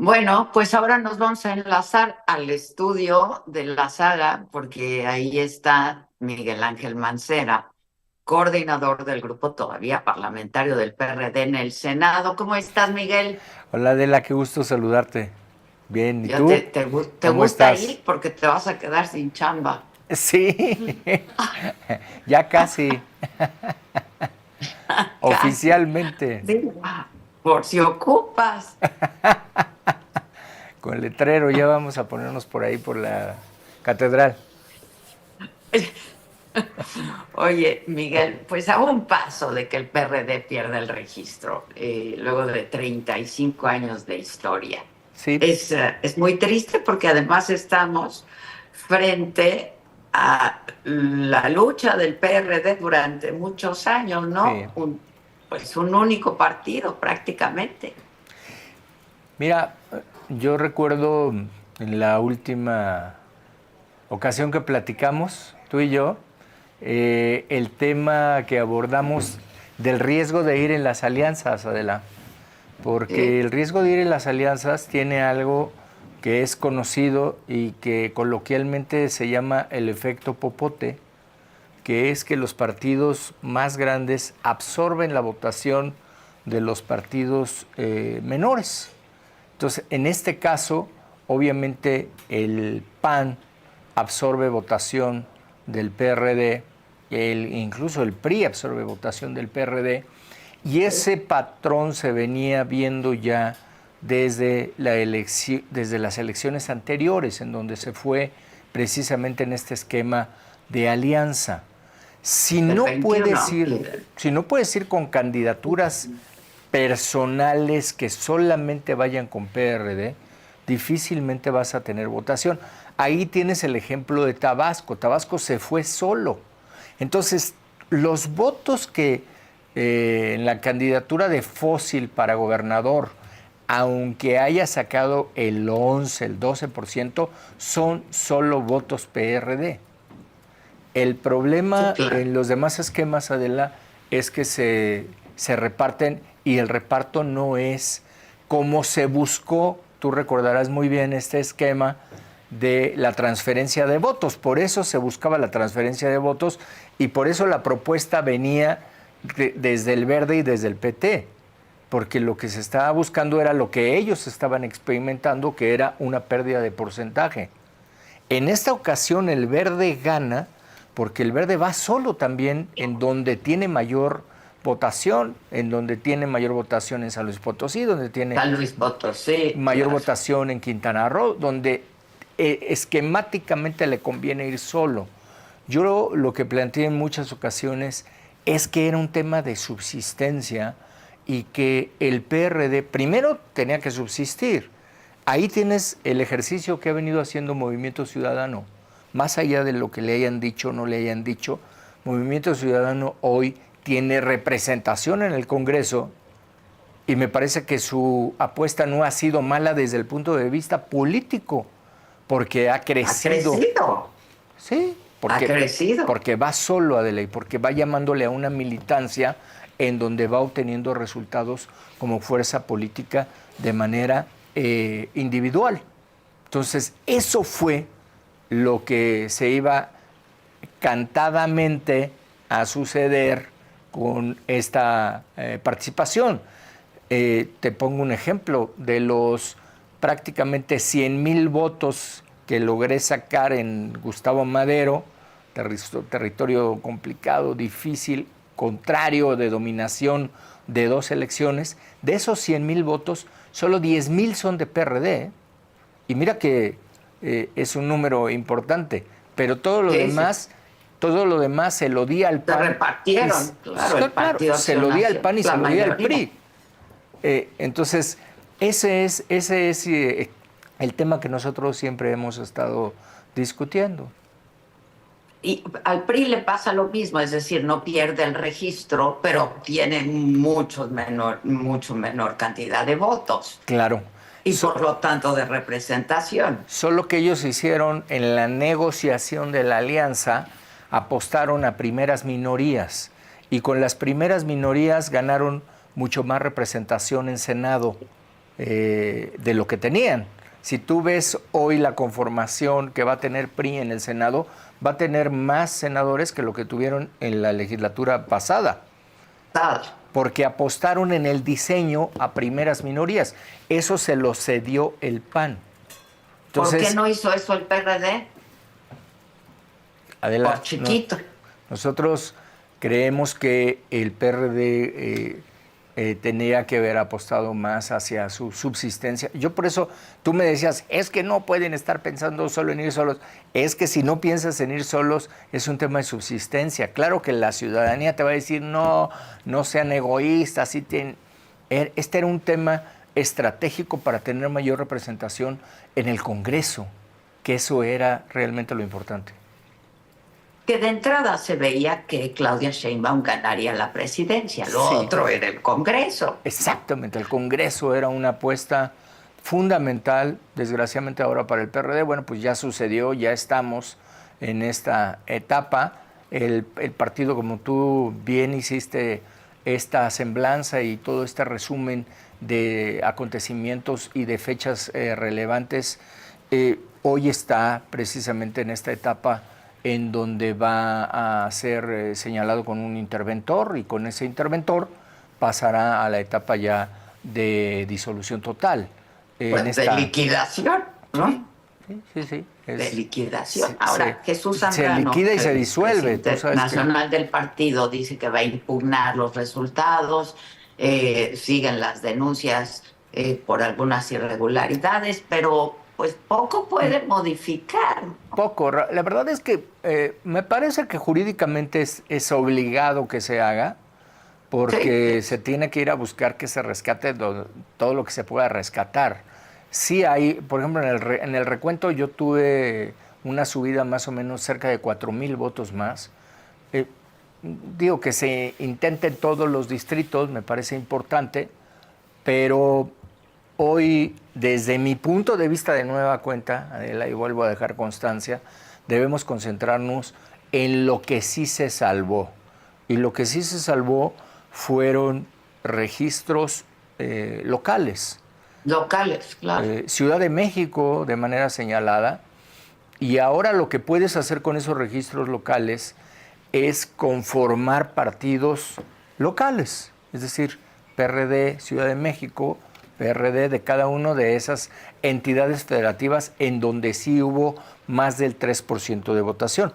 Bueno, pues ahora nos vamos a enlazar al estudio de la saga, porque ahí está Miguel Ángel Mancera, coordinador del grupo todavía parlamentario del PRD en el Senado. ¿Cómo estás, Miguel? Hola Adela, qué gusto saludarte. Bien, ¿y ¿Ya tú? te ¿Cómo gusta estás? ir? Porque te vas a quedar sin chamba. Sí, ya casi, Casi. oficialmente, Digo, por si ocupas. con letrero, ya vamos a ponernos por ahí por la catedral. Oye, Miguel, pues a un paso de que el PRD pierda el registro, luego de 35 años de historia. Sí, Es muy triste porque además estamos frente a la lucha del PRD durante muchos años, sí. ¿no? Pues un único partido prácticamente. Mira, yo recuerdo en la última ocasión que platicamos, tú y yo, el tema que abordamos del riesgo de ir en las alianzas, Adela. Porque ¿Sí? el riesgo de ir en las alianzas tiene algo que es conocido y que coloquialmente se llama el efecto popote, que es que los partidos más grandes absorben la votación de los partidos menores. Entonces, en este caso, obviamente el PAN absorbe votación del PRD, incluso el PRI absorbe votación del PRD, y ese patrón se venía viendo ya desde las elecciones anteriores, en donde se fue precisamente en este esquema de alianza. Si Del no puedes 21. ir, si no puedes ir con candidaturas personales que solamente vayan con PRD, difícilmente vas a tener votación. Ahí tienes el ejemplo de Tabasco. Tabasco se fue solo. Entonces, los votos que en la candidatura de Fósil para gobernador, aunque haya sacado el 11, el 12%, son solo votos PRD. El Sí, problema claro. en los demás esquemas, Adela, es que se reparten y el reparto no es como se buscó. Tú recordarás muy bien este esquema de la transferencia de votos. Por eso se buscaba la transferencia de votos y por eso la propuesta venía desde el Verde y desde el PT. Porque lo que se estaba buscando era lo que ellos estaban experimentando, que era una pérdida de porcentaje. En esta ocasión el Verde gana porque el Verde va solo también en donde tiene mayor votación, en donde tiene mayor votación en San Luis Potosí, donde tiene San Luis Potosí, mayor claro. votación en Quintana Roo, donde esquemáticamente le conviene ir solo. Yo lo que planteé en muchas ocasiones es que era un tema de subsistencia y que el PRD primero tenía que subsistir. Ahí tienes el ejercicio que ha venido haciendo Movimiento Ciudadano. Más allá de lo que le hayan dicho o no le hayan dicho, Movimiento Ciudadano hoy tiene representación en el Congreso y me parece que su apuesta no ha sido mala desde el punto de vista político, porque ha Ha crecido. crecido, Sí, ha crecido. porque va solo Adela y porque va llamándole a una militancia en donde va obteniendo resultados como fuerza política de manera individual. Entonces, eso fue lo que se iba cantadamente a suceder con esta participación. Te pongo un ejemplo, de los prácticamente 100,000 votos que logré sacar en Gustavo Madero, territorio complicado, difícil, contrario de dominación de dos elecciones, de esos 100,000 votos, solo 10,000 son de PRD. Y mira que es un número importante, pero Sí, sí. todo lo demás se lo di al Se PAN y repartieron, claro, el claro, Partido se Acción lo di al Nacional, PAN y la se lo di al mayoría. PRI. Entonces, ese es el tema que nosotros siempre hemos estado discutiendo. Y al PRI le pasa lo mismo, es decir, no pierde el registro, pero tiene mucho menor cantidad de votos Claro. y por lo tanto de representación. Solo que ellos hicieron en la negociación de la alianza, apostaron a primeras minorías y con las primeras minorías ganaron mucho más representación en Senado de lo que tenían. Si tú ves hoy la conformación que va a tener PRI en el Senado, va a tener más senadores que lo que tuvieron en la legislatura pasada. Porque apostaron en el diseño a primeras minorías. Eso se lo cedió el PAN. Entonces, ¿por qué no hizo eso el PRD? Adela, por chiquito. Nosotros creemos que el PRD tenía que haber apostado más hacia su subsistencia. Yo por eso, tú me decías, es que no pueden estar pensando solo en ir solos. Es que si no piensas en ir solos, es un tema de subsistencia. Claro que la ciudadanía te va a decir, no, no sean egoístas. Este era un tema estratégico para tener mayor representación en el Congreso, que eso era realmente lo importante. Que de entrada se veía que Claudia Sheinbaum ganaría la presidencia, lo otro era el Congreso. Exactamente, el Congreso era una apuesta fundamental, desgraciadamente ahora para el PRD. Bueno, pues ya sucedió, ya estamos en esta etapa. El partido, como tú bien hiciste esta semblanza y todo este resumen de acontecimientos y de fechas relevantes, hoy está precisamente en esta etapa en donde va a ser señalado con un interventor y con ese interventor pasará a la etapa ya de disolución total. Pues de liquidación, ¿no? Sí. De liquidación. Ahora, Jesús Zambrano, se liquida y se disuelve. El presidente nacional del partido dice que va a impugnar los resultados, siguen las denuncias por algunas irregularidades, pero pues poco puede modificar. Poco. La verdad es que me parece que jurídicamente es obligado que se haga, porque se tiene que ir a buscar que se rescate todo lo que se pueda rescatar. Sí hay, por ejemplo, en el recuento yo tuve una subida más o menos cerca de 4,000 votos más. Digo que se intente en todos los distritos, me parece importante, pero hoy, desde mi punto de vista de nueva cuenta, Adela, y vuelvo a dejar constancia, debemos concentrarnos en lo que sí se salvó. Y lo que sí se salvó fueron registros locales. Locales, claro. Ciudad de México, de manera señalada, y ahora lo que puedes hacer con esos registros locales es conformar partidos locales, es decir, PRD, Ciudad de México, PRD de cada una de esas entidades federativas en donde sí hubo más del 3% de votación.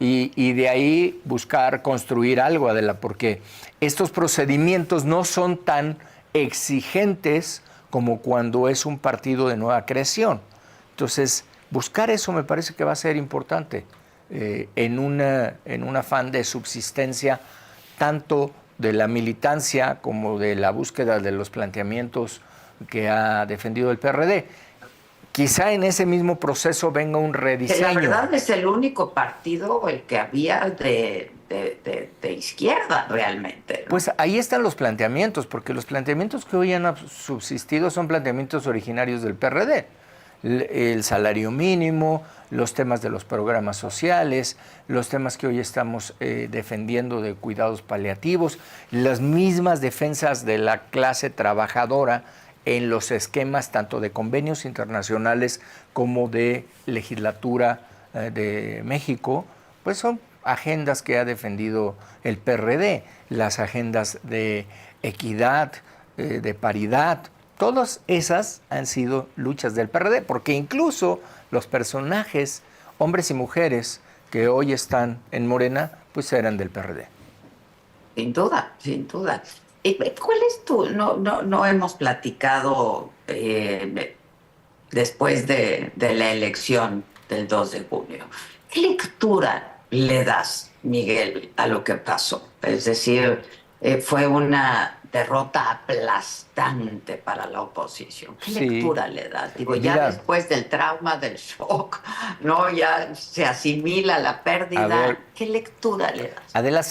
Y de ahí buscar construir algo, Adela, porque estos procedimientos no son tan exigentes como cuando es un partido de nueva creación. Entonces, buscar eso me parece que va a ser importante en un afán de subsistencia tanto de la militancia como de la búsqueda de los planteamientos que ha defendido el PRD. Quizá en ese mismo proceso venga un rediseño. Que la verdad es el único partido el que había de izquierda realmente, ¿no? Pues ahí están los planteamientos, porque los planteamientos que hoy han subsistido son planteamientos originarios del PRD. El salario mínimo, los temas de los programas sociales, los temas que hoy estamos defendiendo de cuidados paliativos, las mismas defensas de la clase trabajadora en los esquemas tanto de convenios internacionales como de legislatura de México, pues son agendas que ha defendido el PRD, las agendas de equidad, de paridad. Todas esas han sido luchas del PRD, porque incluso los personajes, hombres y mujeres, que hoy están en Morena, pues eran del PRD. Sin duda, sin duda. ¿Cuál es tu...? No hemos platicado después de la elección del 2 de junio. ¿Qué lectura le das, Miguel, a lo que pasó? Es decir, fue una derrota aplastante para la oposición. ¿Qué lectura le das? Digo, ya después del trauma, del shock, ¿no? Ya se asimila la pérdida. ¿Qué lectura le das? Adela,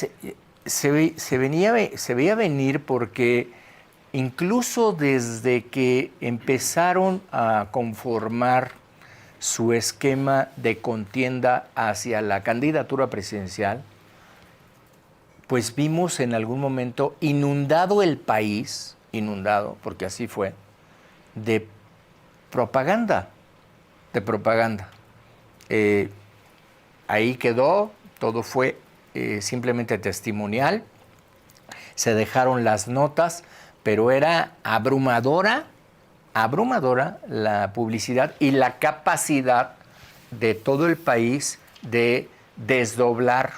se veía venir porque incluso desde que empezaron a conformar su esquema de contienda hacia la candidatura presidencial, pues vimos en algún momento inundado el país inundado, porque así fue, de propaganda, de propaganda. Ahí quedó, todo fue simplemente testimonial, se dejaron las notas, pero era abrumadora la publicidad y la capacidad de todo el país de desdoblar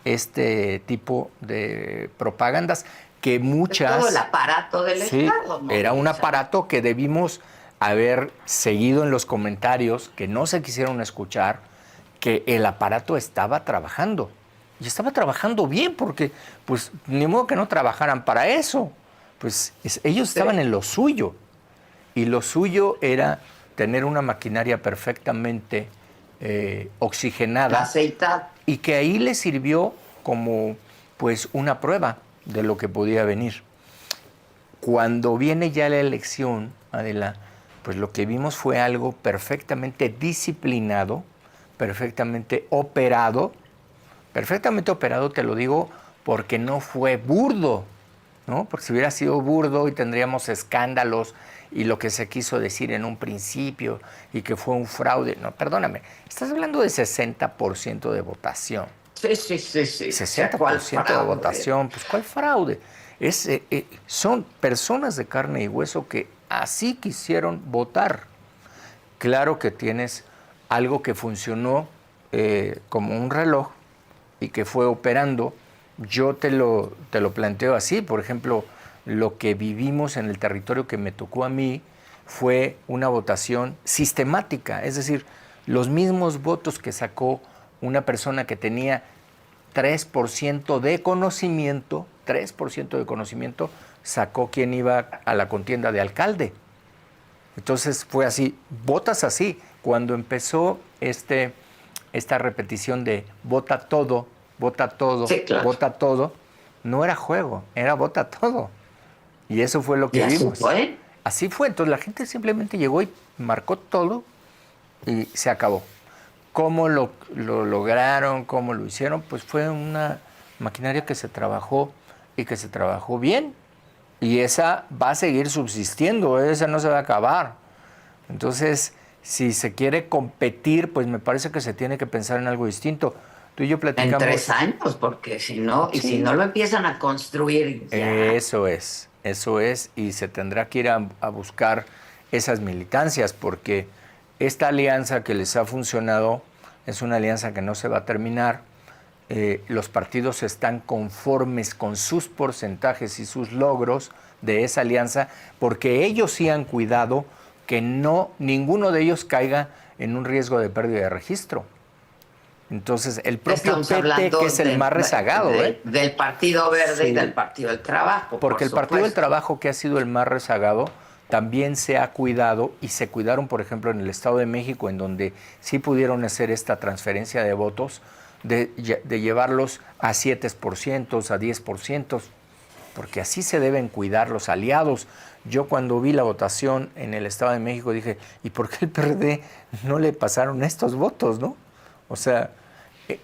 este tipo de propagandas que muchas... Todo el aparato del Estado, ¿no? Era un aparato que debimos haber seguido en los comentarios, que no se quisieron escuchar, que el aparato estaba trabajando. Y estaba trabajando bien, porque pues ni modo que no trabajaran para eso. Pues ellos estaban en lo suyo. Y lo suyo era tener una maquinaria perfectamente oxigenada. Aceitada. Y que ahí les sirvió como pues una prueba de lo que podía venir. Cuando viene ya la elección, Adela, pues lo que vimos fue algo perfectamente disciplinado, perfectamente operado. Perfectamente operado, te lo digo, porque no fue burdo, ¿no? Porque si hubiera sido burdo y tendríamos escándalos y lo que se quiso decir en un principio y que fue un fraude. No, perdóname, estás hablando de 60% de votación. Sí. 60% de votación, pues ¿cuál fraude? Son personas de carne y hueso que así quisieron votar. Claro que tienes algo que funcionó como un reloj y que fue operando. Yo te lo planteo así. Por ejemplo, lo que vivimos en el territorio que me tocó a mí fue una votación sistemática, es decir, los mismos votos que sacó una persona que tenía 3% de conocimiento, 3% de conocimiento, sacó quien iba a la contienda de alcalde. Entonces fue así, votas así. Cuando empezó esta repetición de vota todo, sí, claro, vota todo, no era juego, era vota todo. Y eso fue lo que vimos. ¿Fue? Así fue. Entonces la gente simplemente llegó y marcó todo y se acabó. ¿Cómo lo lograron? ¿Cómo lo hicieron? Pues fue una maquinaria que se trabajó y que se trabajó bien. Y esa va a seguir subsistiendo, esa no se va a acabar. Entonces, si se quiere competir, pues me parece que se tiene que pensar en algo distinto. Tú y yo platicamos... En 3 años, porque si no, sí. Y si no lo empiezan a construir ya. Eso es, y se tendrá que ir a buscar esas militancias, porque esta alianza que les ha funcionado es una alianza que no se va a terminar. Los partidos están conformes con sus porcentajes y sus logros de esa alianza, porque ellos sí han cuidado que ninguno de ellos caiga en un riesgo de pérdida de registro. Entonces, el propio PT, que es el más rezagado, del Partido Verde, sí, y del Partido del Trabajo. Porque el Partido del Trabajo, que ha sido el más rezagado, también se ha cuidado, y se cuidaron, por ejemplo, en el Estado de México, en donde sí pudieron hacer esta transferencia de votos, de llevarlos a 7%, a 10%, porque así se deben cuidar los aliados. Yo cuando vi la votación en el Estado de México dije, ¿y por qué el PRD no le pasaron estos votos, no? O sea,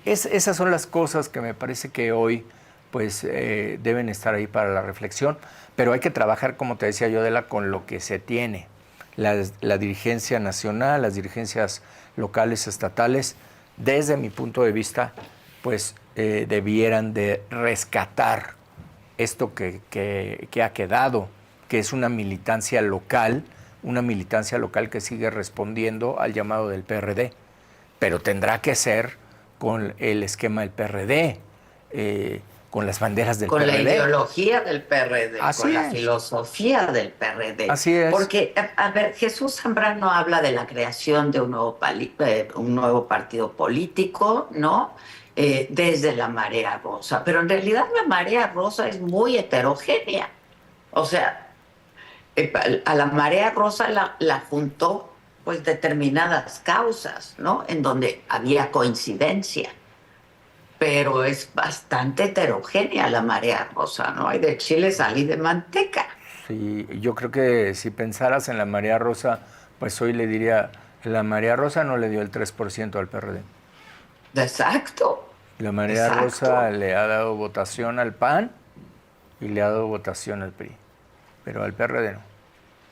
esas son las cosas que me parece que hoy pues deben estar ahí para la reflexión, pero hay que trabajar, como te decía yo, Adela, con lo que se tiene. La dirigencia nacional, las dirigencias locales, estatales, desde mi punto de vista, pues debieran de rescatar esto que ha quedado, que es una militancia local que sigue respondiendo al llamado del PRD, pero tendrá que ser con el esquema del PRD, con las banderas del PRD. Con la ideología del PRD, Así con es. la filosofía del PRD. Así es. Porque, a ver, Jesús Zambrano habla de la creación de un nuevo partido político, ¿no? Desde la Marea Rosa. Pero en realidad la Marea Rosa es muy heterogénea. O sea, a la Marea Rosa la juntó pues determinadas causas, ¿no? En donde había coincidencia. Pero es bastante heterogénea la Marea Rosa, ¿no? Hay de chile, sal y de manteca. Sí, yo creo que si pensaras en la Marea Rosa, pues hoy le diría, la Marea Rosa no le dio el 3% al PRD. Exacto. La Marea Rosa le ha dado votación al PAN y le ha dado votación al PRI. pero al PRD no.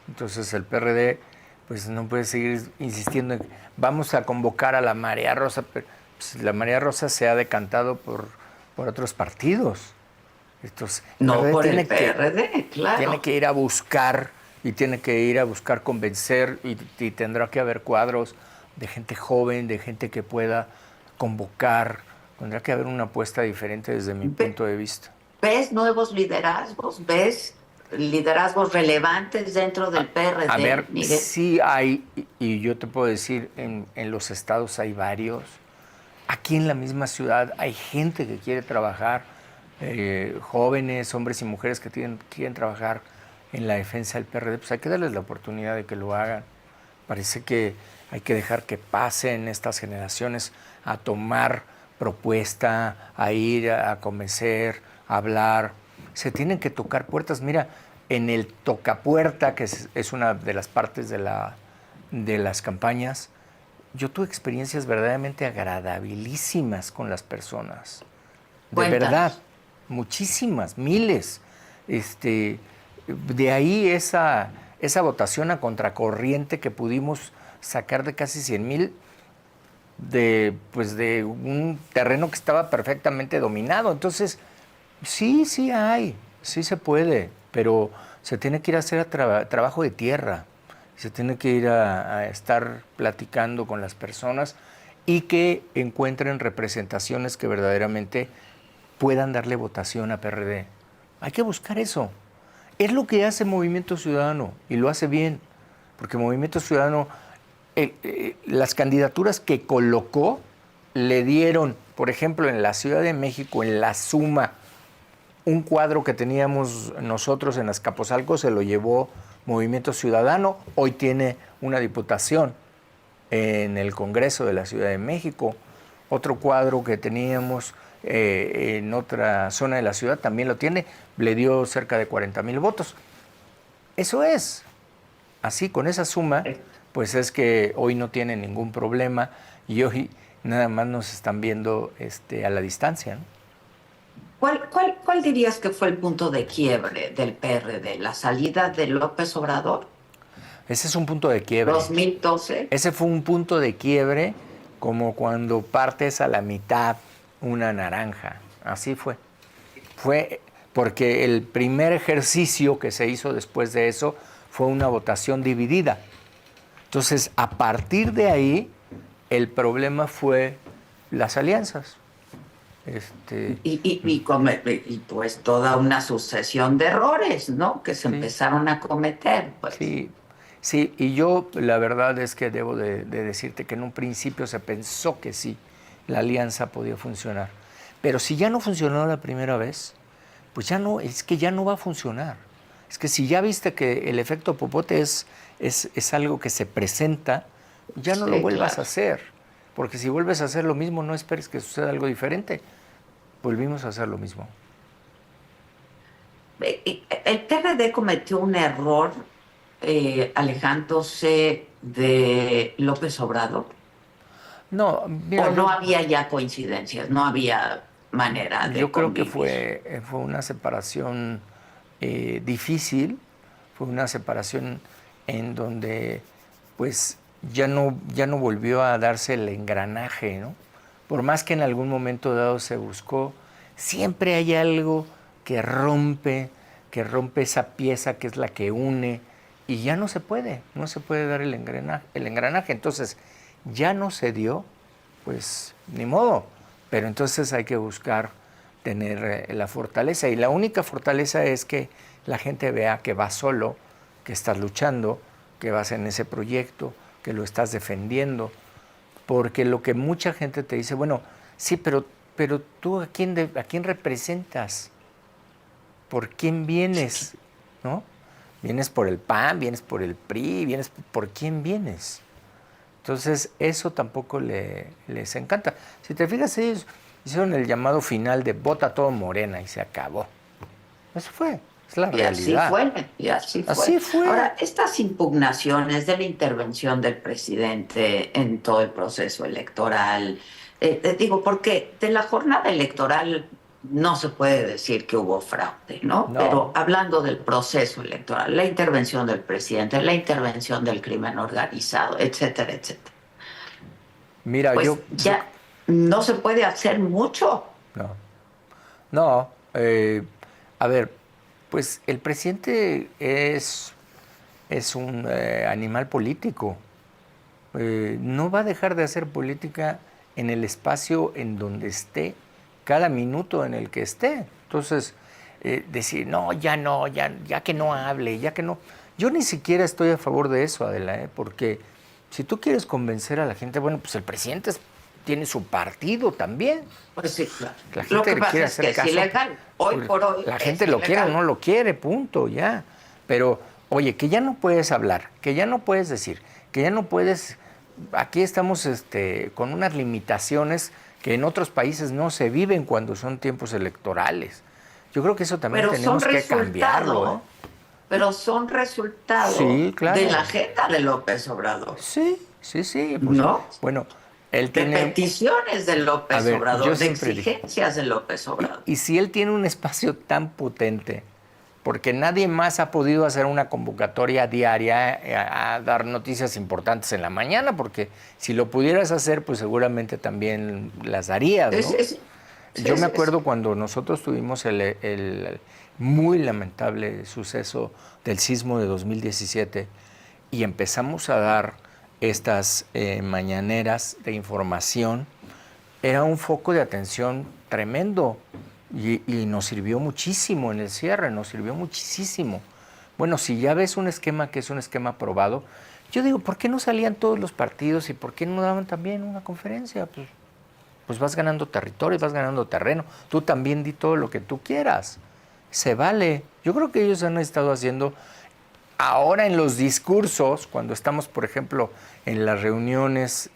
Entonces el PRD pues no puede seguir insistiendo en que vamos a convocar a la Marea Rosa, pero pues, la Marea Rosa se ha decantado por otros partidos. Entonces, el No PRD por el PRD, tiene claro. que ir a buscar y tiene que ir a buscar convencer y tendrá que haber cuadros de gente joven, de gente que pueda convocar. Tendrá que haber una apuesta diferente desde mi punto de vista. ¿Ves nuevos liderazgos? ¿Ves liderazgos relevantes dentro del A PRD, ver, Miguel? sí hay, y yo te puedo decir, en los estados hay varios. Aquí en la misma ciudad hay gente que quiere trabajar, jóvenes, hombres y mujeres que quieren trabajar en la defensa del PRD. Pues hay que darles la oportunidad de que lo hagan. Parece que hay que dejar que pasen estas generaciones a tomar propuesta, a ir a convencer, a hablar. Se tienen que tocar puertas. Mira, en el tocapuerta, que es una de las partes de las campañas, yo tuve experiencias verdaderamente agradabilísimas con las personas. De verdad, Cuéntanos. muchísimas, miles. De ahí esa votación a contracorriente que pudimos sacar de casi 100,000 de un terreno que estaba perfectamente dominado. Entonces, sí hay, sí se puede, pero se tiene que ir a hacer trabajo de tierra, se tiene que ir a estar platicando con las personas y que encuentren representaciones que verdaderamente puedan darle votación a PRD. Hay que buscar eso. Es lo que hace Movimiento Ciudadano y lo hace bien, porque Movimiento Ciudadano, las candidaturas que colocó le dieron, por ejemplo, en la Ciudad de México, en la Suma, un cuadro que teníamos nosotros en Azcapotzalco se lo llevó Movimiento Ciudadano, hoy tiene una diputación en el Congreso de la Ciudad de México. Otro cuadro que teníamos en otra zona de la ciudad también lo tiene, le dio cerca de 40,000 votos. Eso es. Así, con esa suma, pues es que hoy no tiene ningún problema y hoy nada más nos están viendo a la distancia, ¿no? ¿Cuál dirías que fue el punto de quiebre del PRD? ¿La salida de López Obrador? Ese es un punto de quiebre. ¿2012? Ese fue un punto de quiebre como cuando partes a la mitad una naranja. Así fue. Fue porque el primer ejercicio que se hizo después de eso fue una votación dividida. Entonces, a partir de ahí, el problema fue las alianzas. Y pues toda una sucesión de errores, ¿no? Que se Sí, empezaron a cometer, pues. sí, sí. Y yo la verdad es que debo de decirte que en un principio se pensó que sí, la alianza podía funcionar. Pero si ya no funcionó la primera vez, pues ya no, es que ya no va a funcionar. Es que si ya viste que el efecto popote es algo que se presenta, ya no lo Sí, vuelvas claro. a hacer. Porque si vuelves a hacer lo mismo, no esperes que suceda algo diferente. Volvimos a hacer lo mismo. El PRD cometió un error alejándose de López Obrador. No, ¿O mira, no había ya coincidencias? No había manera de yo creo que convivir. fue una separación difícil, fue una separación en donde pues ya no volvió a darse el engranaje, ¿no? Por más que en algún momento dado se buscó, siempre hay algo que rompe esa pieza que es la que une y ya no se puede dar el engranaje. Entonces, ya no se dio, pues ni modo, pero entonces hay que buscar tener la fortaleza y la única fortaleza es que la gente vea que vas solo, que estás luchando, que vas en ese proyecto, que lo estás defendiendo, porque lo que mucha gente te dice, bueno, sí, pero tú ¿a quién representas? ¿Por quién vienes? ¿No? ¿Vienes por el PAN? ¿Vienes por el PRI? ¿Por quién vienes? Entonces, eso tampoco les encanta. Si te fijas, ellos hicieron el llamado final de vota todo Morena y se acabó. Eso fue, es la Y así realidad. fue, y así fue. Así fue. Ahora, estas impugnaciones de la intervención del presidente en todo el proceso electoral, digo, porque de la jornada electoral no se puede decir que hubo fraude, ¿no? Pero No, hablando del proceso electoral, la intervención del presidente, la intervención del crimen organizado, etcétera, etcétera, mira, pues ya no se puede hacer mucho. no, no, a ver, pues el presidente es un animal político. No va a dejar de hacer política en el espacio en donde esté, cada minuto en el que esté. Entonces, decir, no, ya que no hable, ya que no. Yo ni siquiera estoy a favor de eso, Adela, porque si tú quieres convencer a la gente, bueno, pues el presidente tiene su partido también. Pues sí, claro. La Lo gente que le pasa quiere es hacer que es caso. ilegal. Hoy Pues, por hoy la es gente lo quiere o ilegal. no lo quiere, punto, ya. Pero, oye, que ya no puedes hablar, que ya no puedes decir, que ya no puedes. Aquí estamos con unas limitaciones que en otros países no se viven cuando son tiempos electorales. Yo creo que eso también Pero son tenemos que cambiarlo, ¿eh? resultado, pero son resultado Sí, de la claro. agenda de López Obrador, Sí, sí, sí. Pues, ¿no? bueno, él De tiene. peticiones de A López ver, yo Obrador, de siempre dije. exigencias de López Y, Obrador. y si él tiene un espacio tan potente, porque nadie más ha podido hacer una convocatoria diaria a dar noticias importantes en la mañana, porque si lo pudieras hacer, pues seguramente también las darías, Sí, ¿no? sí, sí. Yo Sí, me sí, sí. acuerdo cuando nosotros tuvimos el muy lamentable suceso del sismo de 2017 y empezamos a dar estas mañaneras de información, era un foco de atención tremendo y nos sirvió muchísimo en el cierre, nos sirvió muchísimo. Bueno, si ya ves un esquema que es un esquema aprobado, yo digo, ¿por qué no salían todos los partidos y por qué no daban también una conferencia? Pues vas ganando territorio, vas ganando terreno. Tú también di todo lo que tú quieras. Se vale. Yo creo que ellos han estado haciendo ahora en los discursos, cuando estamos, por ejemplo, en las reuniones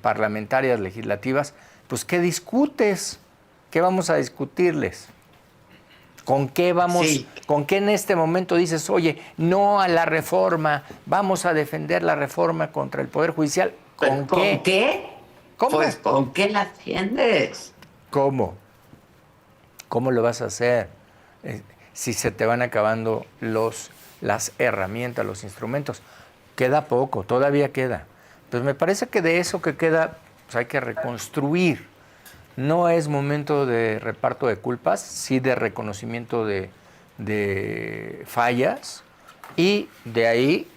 parlamentarias legislativas, pues ¿qué discutes? ¿Qué vamos a discutirles? Sí. ¿Con qué en este momento dices, oye, no a la reforma, vamos a defender la reforma contra el Poder Judicial? ¿Con ¿Con qué? qué? ¿Cómo? Pues ¿con qué la atiendes? ¿Cómo? ¿Cómo lo vas a hacer? Si se te van acabando las herramientas, los instrumentos. Queda poco, todavía queda. Pues me parece que de eso que queda, pues hay que reconstruir. No es momento de reparto de culpas, sí de reconocimiento de fallas y de ahí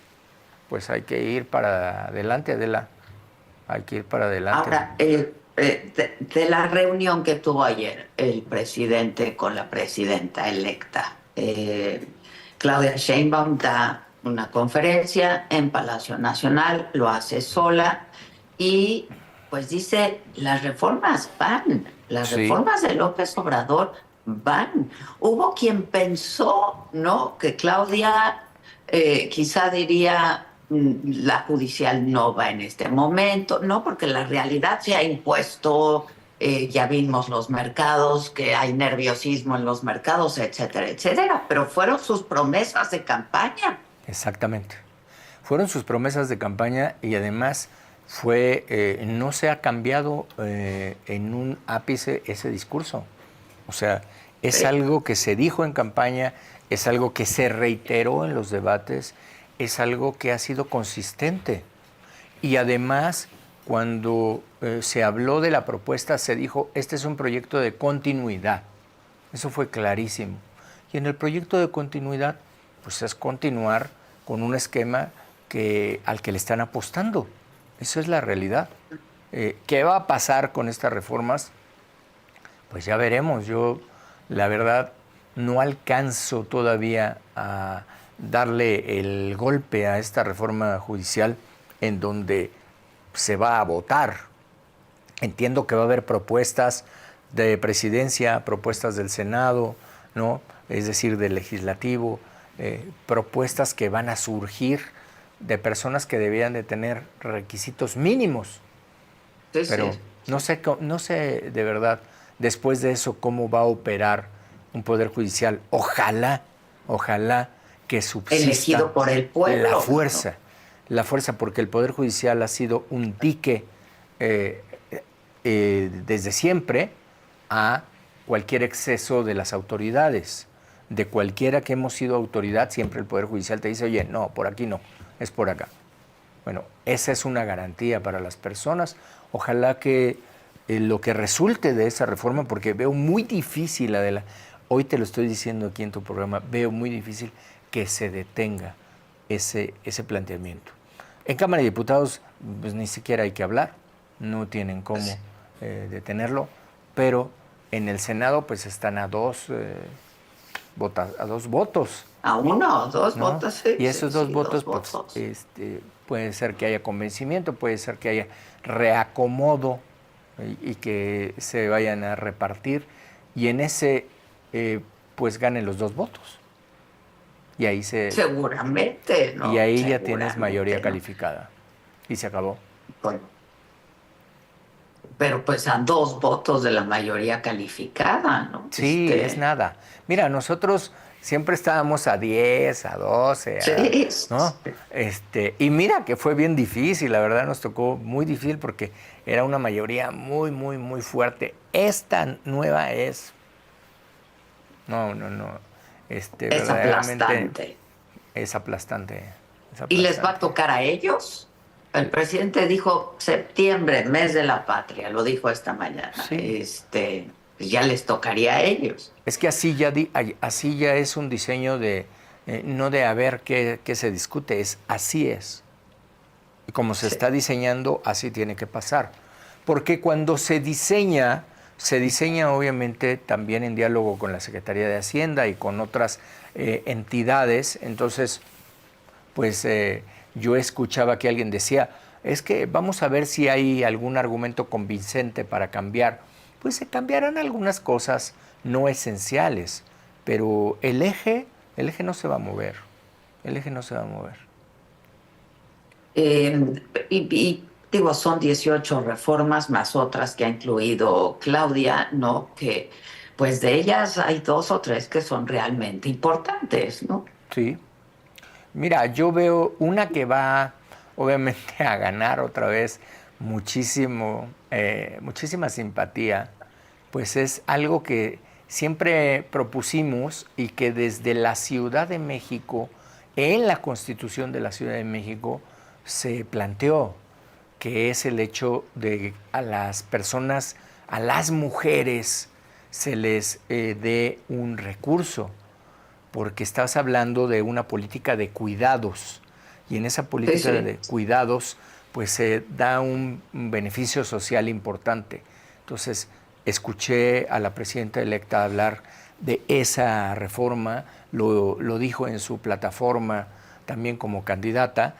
pues hay que ir para adelante, Adela. Hay que ir para adelante. Ahora, de la reunión que tuvo ayer el presidente con la presidenta electa, Claudia Sheinbaum da una conferencia en Palacio Nacional, lo hace sola y pues dice, las reformas van, las Sí, reformas de López Obrador van. Hubo quien pensó, ¿no?, que Claudia quizá diría la judicial no va en este momento, no, porque la realidad se ha impuesto, ya vimos los mercados, que hay nerviosismo en los mercados, etcétera, etcétera, pero fueron sus promesas de campaña. exactamente. Fueron sus promesas de campaña y además no se ha cambiado en un ápice ese discurso. O sea, es Sí. algo que se dijo en campaña, es algo que se reiteró en los debates, es algo que ha sido consistente. Y además, cuando se habló de la propuesta, se dijo, este es un proyecto de continuidad. Eso fue clarísimo. Y en el proyecto de continuidad, pues es continuar con un esquema al que le están apostando. Eso es la realidad. ¿Qué va a pasar con estas reformas? Pues ya veremos. Yo, la verdad, no alcanzo todavía a darle el golpe a esta reforma judicial en donde se va a votar. Entiendo que va a haber propuestas de presidencia, propuestas del Senado, ¿no? Es decir, del legislativo, propuestas que van a surgir de personas que debían de tener requisitos mínimos, Sí, sí, pero no sí. sé, no sé de verdad después de eso cómo va a operar un poder judicial. Ojalá que subsista Elegido por el la pueblo, ¿no? fuerza, la fuerza, porque el poder judicial ha sido un dique desde siempre a cualquier exceso de las autoridades. De cualquiera que hemos sido autoridad, siempre el Poder Judicial te dice, oye, no, por aquí no, es por acá. Bueno, esa es una garantía para las personas. Ojalá que lo que resulte de esa reforma, porque veo muy difícil, Adela, hoy te lo estoy diciendo aquí en tu programa, veo muy difícil que se detenga ese planteamiento. En Cámara de Diputados, pues ni siquiera hay que hablar, no tienen cómo detenerlo, pero en el Senado pues están a dos votos. A uno o dos, ¿no? Votos, sí. Y esos dos votos, dos pues, votos. Puede ser que haya convencimiento, puede ser que haya reacomodo y que se vayan a repartir, y en ese, pues, ganen los dos votos. Y ahí Seguramente, ¿no? Y ahí ya tienes mayoría calificada. Y se acabó. Bueno, pero pues a 2 votos de la mayoría calificada, ¿no? Sí, es nada. Mira, nosotros siempre estábamos a 10, a 12, ¿no? Y mira que fue bien difícil, la verdad nos tocó muy difícil porque era una mayoría muy, muy, muy fuerte. Esta nueva es... No. Es aplastante. Es aplastante. ¿Y les va a tocar a ellos? El presidente dijo septiembre, mes de la patria, lo dijo esta mañana. Sí. Pues ya les tocaría a ellos. Es que así ya es un diseño de, no de a ver qué se discute, así es. Y como se está diseñando, así tiene que pasar. Porque cuando se diseña obviamente también en diálogo con la Secretaría de Hacienda y con otras entidades. Entonces, pues yo escuchaba que alguien decía, es que vamos a ver si hay algún argumento convincente para cambiar. Pues se cambiarán algunas cosas no esenciales, pero el eje no se va a mover. El eje no se va a mover. Digo, son 18 reformas más otras que ha incluido Claudia, ¿no? Que pues de ellas hay 2 o 3 que son realmente importantes, ¿no? Sí. Mira, yo veo una que va obviamente a ganar otra vez muchísima simpatía, pues es algo que siempre propusimos y que desde la Ciudad de México, en la Constitución de la Ciudad de México, se planteó, que es el hecho de a las personas, a las mujeres, se les dé un recurso, porque estás hablando de una política de cuidados, y en esa política de cuidados pues se da un beneficio social importante. Entonces, escuché a la presidenta electa hablar de esa reforma, lo dijo en su plataforma también como candidata,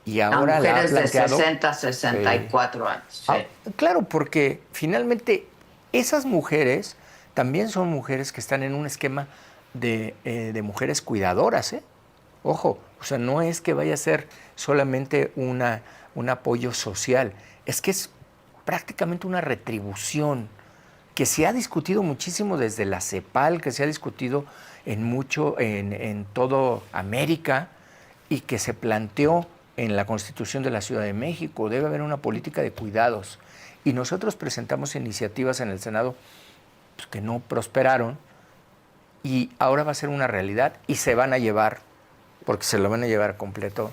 y ahora la ha planteado... de 60 a 64 años. Sí. Claro, porque finalmente esas mujeres también son mujeres que están en un esquema de mujeres cuidadoras, ¿eh? Ojo, o sea, no es que vaya a ser solamente un apoyo social, es que es prácticamente una retribución que se ha discutido muchísimo desde la CEPAL, que se ha discutido en todo América y que se planteó en la Constitución de la Ciudad de México. Debe haber una política de cuidados. Y nosotros presentamos iniciativas en el Senado pues, que no prosperaron, y ahora va a ser una realidad y se van a llevar, porque se lo van a llevar completo,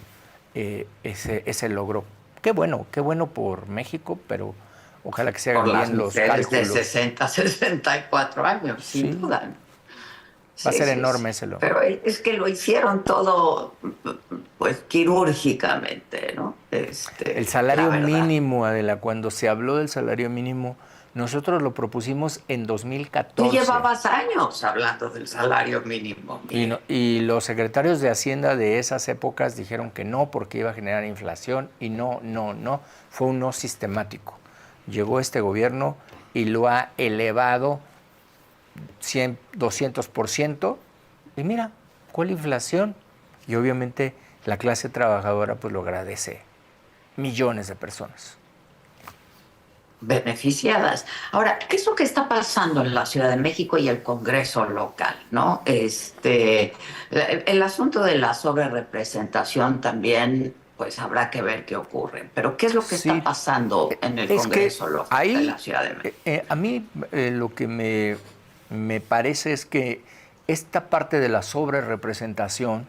ese logro. Qué bueno por México, pero ojalá que se hagan bien los cálculos. De 60 a 64 años, sin duda. Va a ser enorme ese logro. Pero es que lo hicieron todo, pues, quirúrgicamente, ¿no? El salario mínimo, Adela, cuando se habló del salario mínimo, nosotros lo propusimos en 2014. Tú llevabas años hablando del salario mínimo. Y los secretarios de Hacienda de esas épocas dijeron que no, porque iba a generar inflación, y no. Fue un no sistemático. Llegó este gobierno y lo ha elevado 100, 200%, y mira, ¿cuál inflación? Y obviamente la clase trabajadora pues lo agradece. Millones de personas beneficiadas. Ahora, ¿qué es lo que está pasando en la Ciudad de México y el Congreso local, no? El asunto de la sobrerepresentación también, pues habrá que ver qué ocurre. Pero ¿qué es lo que está pasando en el Congreso local de la Ciudad de México? A mí lo que me me parece es que esta parte de la sobrerepresentación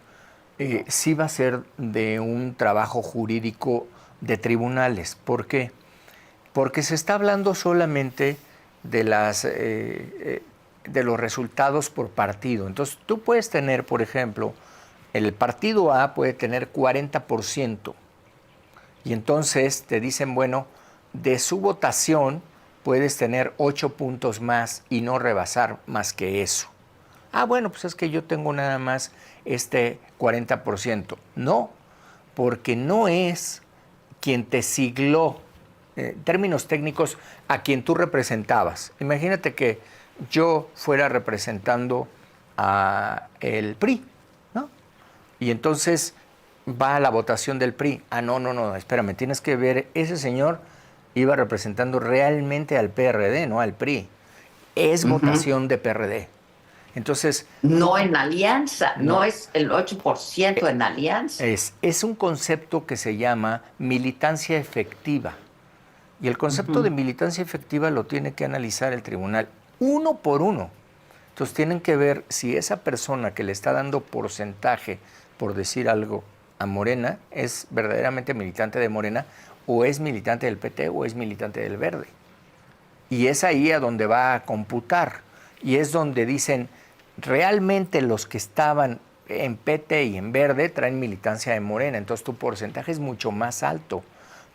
sí va a ser de un trabajo jurídico de tribunales. ¿Por qué? Porque se está hablando solamente de los resultados por partido. Entonces, tú puedes tener, por ejemplo, el partido A puede tener 40%. Y entonces te dicen, bueno, de su votación puedes tener 8 puntos más y no rebasar más que eso. Ah, bueno, pues es que yo tengo nada más este 40%. No, porque no es quien te sigló, en términos técnicos, a quien tú representabas. Imagínate que yo fuera representando a el PRI, ¿no? Y entonces va a la votación del PRI. Ah, no, espérame, tienes que ver, ese señor iba representando realmente al PRD, no al PRI. Es votación de PRD. Entonces... No en alianza, no es el 8% en alianza. Es un concepto que se llama militancia efectiva. Y el concepto de militancia efectiva lo tiene que analizar el tribunal uno por uno. Entonces tienen que ver si esa persona que le está dando porcentaje, por decir algo, a Morena, es verdaderamente militante de Morena, o es militante del PT, o es militante del Verde. Y es ahí a donde va a computar. Y es donde dicen, realmente los que estaban en PT y en Verde traen militancia de Morena, entonces tu porcentaje es mucho más alto.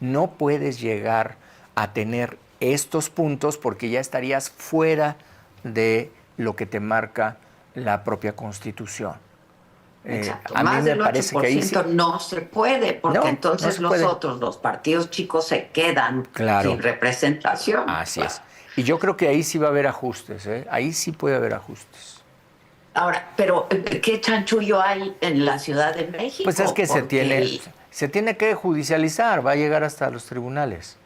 No puedes llegar a tener estos puntos porque ya estarías fuera de lo que te marca la propia Constitución. Exacto. Más del 8% no se puede, porque entonces los partidos chicos se quedan sin representación. Así es. Y yo creo que ahí sí va a haber ajustes, ¿eh? Ahí sí puede haber ajustes. Ahora, pero ¿qué chanchullo hay en la Ciudad de México? Pues es que se tiene que judicializar, va a llegar hasta los tribunales.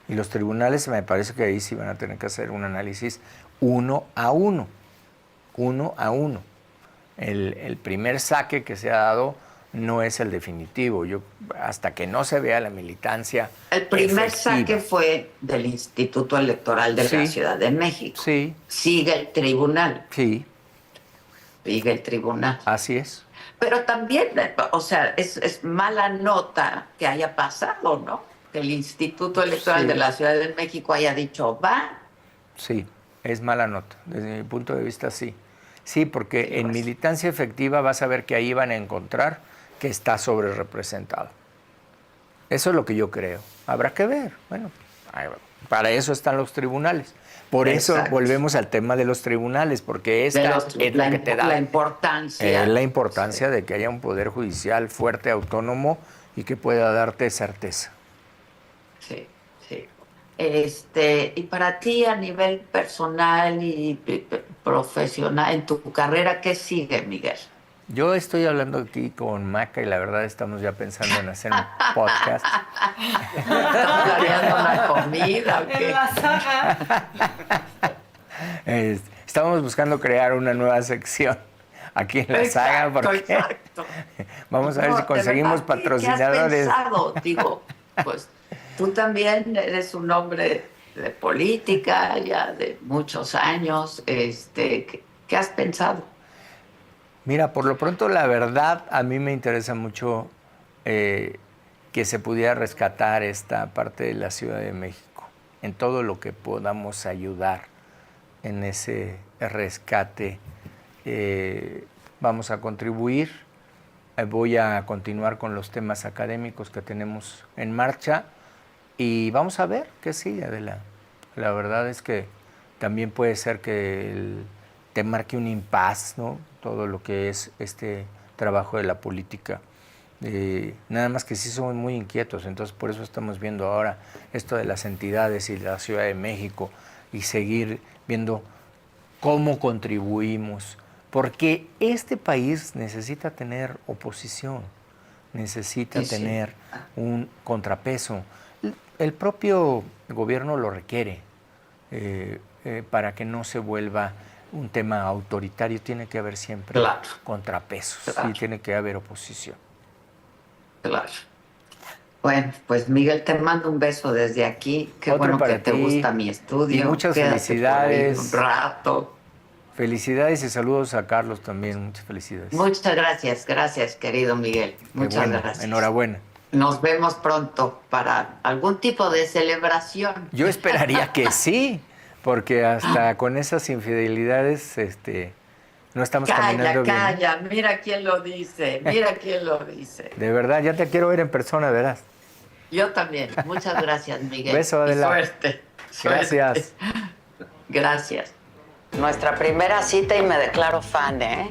Y los tribunales me parece que ahí sí van a tener que hacer un análisis uno a uno. El primer saque que se ha dado no es el definitivo. Hasta que no se vea la militancia. El primer saque fue del Instituto Electoral de la Ciudad de México. Sí. Sigue el tribunal. Sí. Sigue el tribunal. Así es. Pero también, o sea, es mala nota que haya pasado, ¿no? Que el Instituto Electoral de la Ciudad de México haya dicho, va. Sí, es mala nota. Desde mi punto de vista, sí. Sí, porque en militancia efectiva vas a ver que ahí van a encontrar que está sobre representado. Eso es lo que yo creo. Habrá que ver. Bueno, para eso están los tribunales. Por eso volvemos al tema de los tribunales, porque es lo que te da la importancia. La importancia de que haya un poder judicial fuerte, autónomo y que pueda darte certeza. Sí. Y para ti a nivel personal y profesional, en tu carrera, ¿qué sigue, Miguel? Yo estoy hablando aquí con Maca y la verdad estamos ya pensando en hacer un podcast. ¿Estamos planeando una comida o qué? Estamos buscando crear una nueva sección aquí en la saga porque vamos a ver si conseguimos patrocinadores. ¿Qué has pensado? Digo, pues tú también eres un hombre de política ya de muchos años. ¿Qué has pensado? Mira, por lo pronto la verdad a mí me interesa mucho que se pudiera rescatar esta parte de la Ciudad de México, en todo lo que podamos ayudar en ese rescate. Vamos a contribuir, voy a continuar con los temas académicos que tenemos en marcha y vamos a ver qué sigue, Adela. La verdad es que también puede ser que te marque un impas, ¿no? Todo lo que es este trabajo de la política. Nada más que sí somos muy inquietos, entonces por eso estamos viendo ahora esto de las entidades y la Ciudad de México y seguir viendo cómo contribuimos, porque este país necesita tener oposición, necesita tener un contrapeso. El propio gobierno lo requiere para que no se vuelva un tema autoritario, tiene que haber siempre contrapesos y tiene que haber oposición. Claro. Bueno, pues Miguel, te mando un beso desde aquí. Qué Otro bueno para que te ti. gusta mi estudio. Y muchas Quédate felicidades. por ahí un rato. Felicidades y saludos a Carlos también. Muchas felicidades. Muchas gracias, querido Miguel. Muchas gracias. Enhorabuena. Nos vemos pronto para algún tipo de celebración. Yo esperaría que sí, porque hasta con esas infidelidades, no estamos caminando bien. Calla, mira quién lo dice, De verdad, ya te quiero ver en persona, verás. Yo también. Muchas gracias, Miguel. Beso, Adela. Suerte. Gracias. Gracias. Nuestra primera cita y me declaro fan, ¿eh?